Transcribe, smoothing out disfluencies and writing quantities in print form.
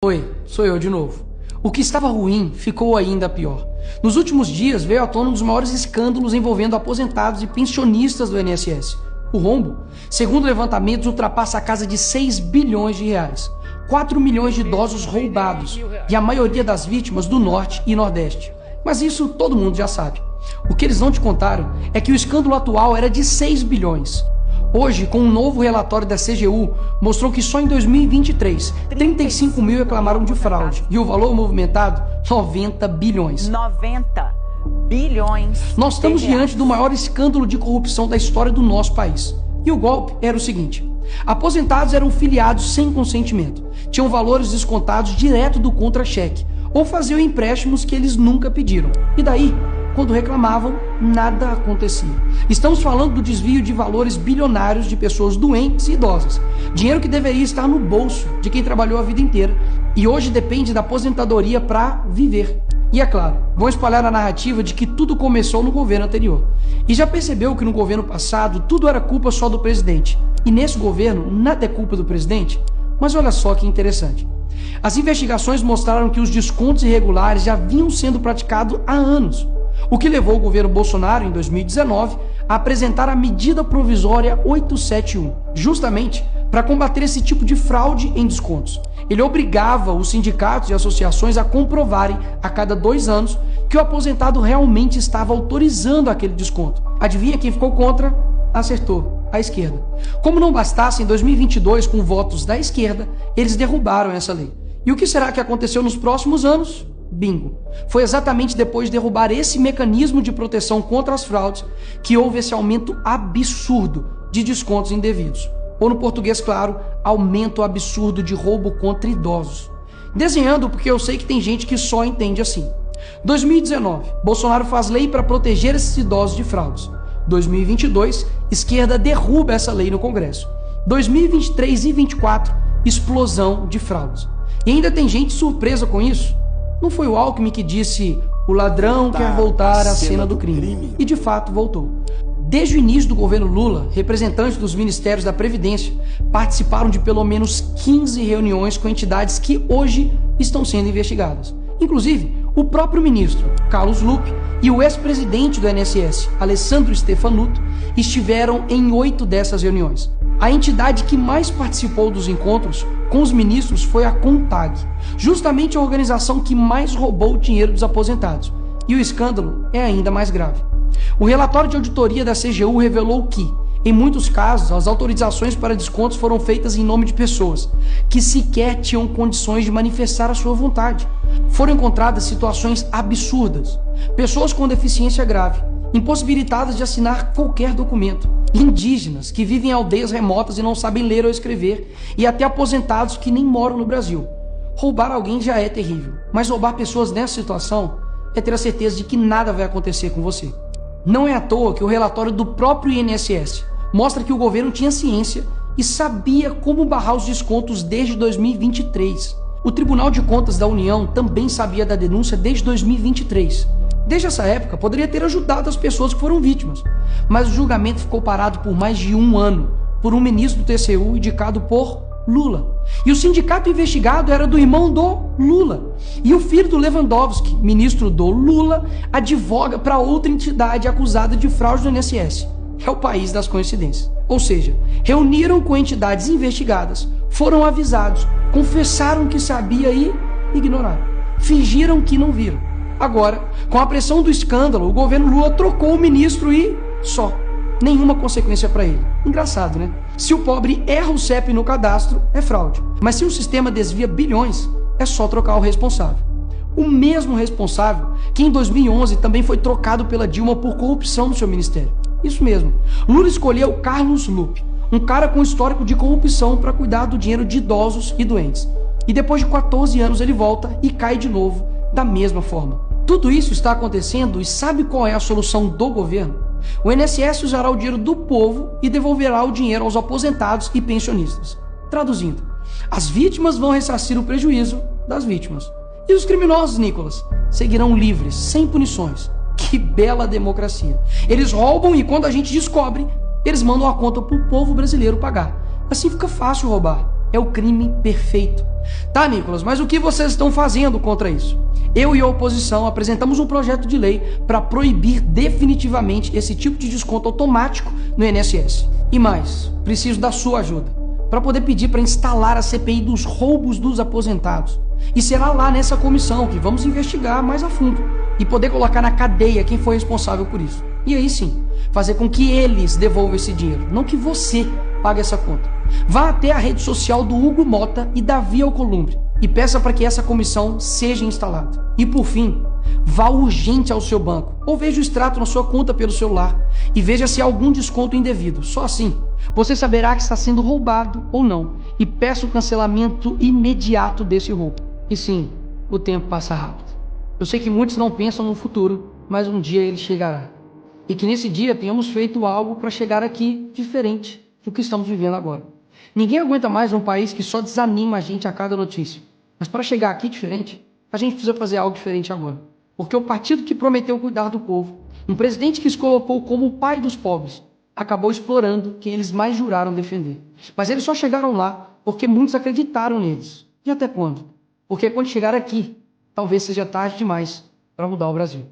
Oi, sou eu de novo. O que estava ruim ficou ainda pior. Nos últimos dias veio à tona um dos maiores escândalos envolvendo aposentados e pensionistas do INSS. O rombo, segundo levantamentos, ultrapassa a casa de 6 bilhões de reais. 4 milhões de idosos roubados e a maioria das vítimas do Norte e Nordeste. Mas isso todo mundo já sabe. O que eles não te contaram é que o escândalo atual era de 6 bilhões. Hoje, com um novo relatório da CGU, mostrou que só em 2023, 35 mil reclamaram de fraude. E o valor movimentado, 90 bilhões. 90 bilhões. Nós estamos diante do maior escândalo de corrupção da história do nosso país. E o golpe era o seguinte: aposentados eram filiados sem consentimento, tinham valores descontados direto do contra-cheque, ou faziam empréstimos que eles nunca pediram. E daí, quando reclamavam, nada acontecia. Estamos falando do desvio de valores bilionários de pessoas doentes e idosas. Dinheiro que deveria estar no bolso de quem trabalhou a vida inteira e hoje depende da aposentadoria para viver. E é claro, vão espalhar a narrativa de que tudo começou no governo anterior. E já percebeu que no governo passado tudo era culpa só do presidente. E nesse governo nada é culpa do presidente? Mas olha só que interessante. As investigações mostraram que os descontos irregulares já vinham sendo praticados há anos. O que levou o governo Bolsonaro, em 2019, a apresentar a medida provisória 871, justamente para combater esse tipo de fraude em descontos. Ele obrigava os sindicatos e associações a comprovarem, a cada 2 anos, que o aposentado realmente estava autorizando aquele desconto. Adivinha quem ficou contra? Acertou, a esquerda. Como não bastasse, em 2022, com votos da esquerda, eles derrubaram essa lei. E o que será que aconteceu nos próximos anos? Bingo. Foi exatamente depois de derrubar esse mecanismo de proteção contra as fraudes que houve esse aumento absurdo de descontos indevidos. Ou no português claro, aumento absurdo de roubo contra idosos. Desenhando porque eu sei que tem gente que só entende assim. 2019, Bolsonaro faz lei para proteger esses idosos de fraudes. 2022, esquerda derruba essa lei no Congresso. 2023 e 2024, explosão de fraudes. E ainda tem gente surpresa com isso. Não foi o Alckmin que disse: o ladrão quer voltar à cena do crime. E de fato voltou. Desde o início do governo Lula, representantes dos ministérios da Previdência participaram de pelo menos 15 reuniões com entidades que hoje estão sendo investigadas. Inclusive, o próprio ministro Carlos Lupe e o ex-presidente do INSS, Alessandro Stefanuto, estiveram em 8 dessas reuniões. A entidade que mais participou dos encontros com os ministros foi a CONTAG, justamente a organização que mais roubou o dinheiro dos aposentados. E o escândalo é ainda mais grave. O relatório de auditoria da CGU revelou que, em muitos casos, as autorizações para descontos foram feitas em nome de pessoas que sequer tinham condições de manifestar a sua vontade. Foram encontradas situações absurdas. Pessoas com deficiência grave, impossibilitadas de assinar qualquer documento, indígenas que vivem em aldeias remotas e não sabem ler ou escrever, e até aposentados que nem moram no Brasil. Roubar alguém já é terrível, mas roubar pessoas nessa situação é ter a certeza de que nada vai acontecer com você. Não é à toa que o relatório do próprio INSS mostra que o governo tinha ciência e sabia como barrar os descontos desde 2023. O Tribunal de Contas da União também sabia da denúncia desde 2023. Desde essa época, poderia ter ajudado as pessoas que foram vítimas, mas o julgamento ficou parado por mais de 1 ano, por um ministro do TCU indicado por Lula. E o sindicato investigado era do irmão do Lula. E o filho do Lewandowski, ministro do Lula, advoga para outra entidade acusada de fraude do INSS. É o país das coincidências. Ou seja, reuniram com entidades investigadas, foram avisados, confessaram que sabia e ignoraram. Fingiram que não viram. Agora, com a pressão do escândalo, o governo Lula trocou o ministro e só. Nenhuma consequência para ele. Engraçado, né? Se o pobre erra o CEP no cadastro, é fraude. Mas se o sistema desvia bilhões, é só trocar o responsável. O mesmo responsável que em 2011 também foi trocado pela Dilma por corrupção no seu ministério. Isso mesmo. Lula escolheu Carlos Lupe, um cara com histórico de corrupção para cuidar do dinheiro de idosos e doentes. E depois de 14 anos ele volta e cai de novo da mesma forma. Tudo isso está acontecendo e sabe qual é a solução do governo? O INSS usará o dinheiro do povo e devolverá o dinheiro aos aposentados e pensionistas. Traduzindo, as vítimas vão ressarcir o prejuízo das vítimas. E os criminosos, Nicolas, seguirão livres, sem punições. Que bela democracia. Eles roubam e quando a gente descobre, eles mandam a conta para o povo brasileiro pagar. Assim fica fácil roubar. É o crime perfeito. Tá, Nicolas, mas o que vocês estão fazendo contra isso? Eu e a oposição apresentamos um projeto de lei para proibir definitivamente esse tipo de desconto automático no INSS. E mais, preciso da sua ajuda para poder pedir para instalar a CPI dos roubos dos aposentados. E será lá nessa comissão que vamos investigar mais a fundo e poder colocar na cadeia quem foi responsável por isso. E aí sim, fazer com que eles devolvam esse dinheiro, não que você pague essa conta. Vá até a rede social do Hugo Mota e Davi Alcolumbre e peça para que essa comissão seja instalada. E por fim, vá urgente ao seu banco ou veja o extrato na sua conta pelo celular e veja se há algum desconto indevido. Só assim, você saberá que está sendo roubado ou não e peça o cancelamento imediato desse roubo. E sim, o tempo passa rápido. Eu sei que muitos não pensam no futuro, mas um dia ele chegará. E que nesse dia tenhamos feito algo para chegar aqui diferente do que estamos vivendo agora. Ninguém aguenta mais um país que só desanima a gente a cada notícia. Mas para chegar aqui diferente, a gente precisa fazer algo diferente agora. Porque o partido que prometeu cuidar do povo, um presidente que se colocou como o pai dos pobres, acabou explorando quem eles mais juraram defender. Mas eles só chegaram lá porque muitos acreditaram neles. E até quando? Porque quando chegar aqui, talvez seja tarde demais para mudar o Brasil.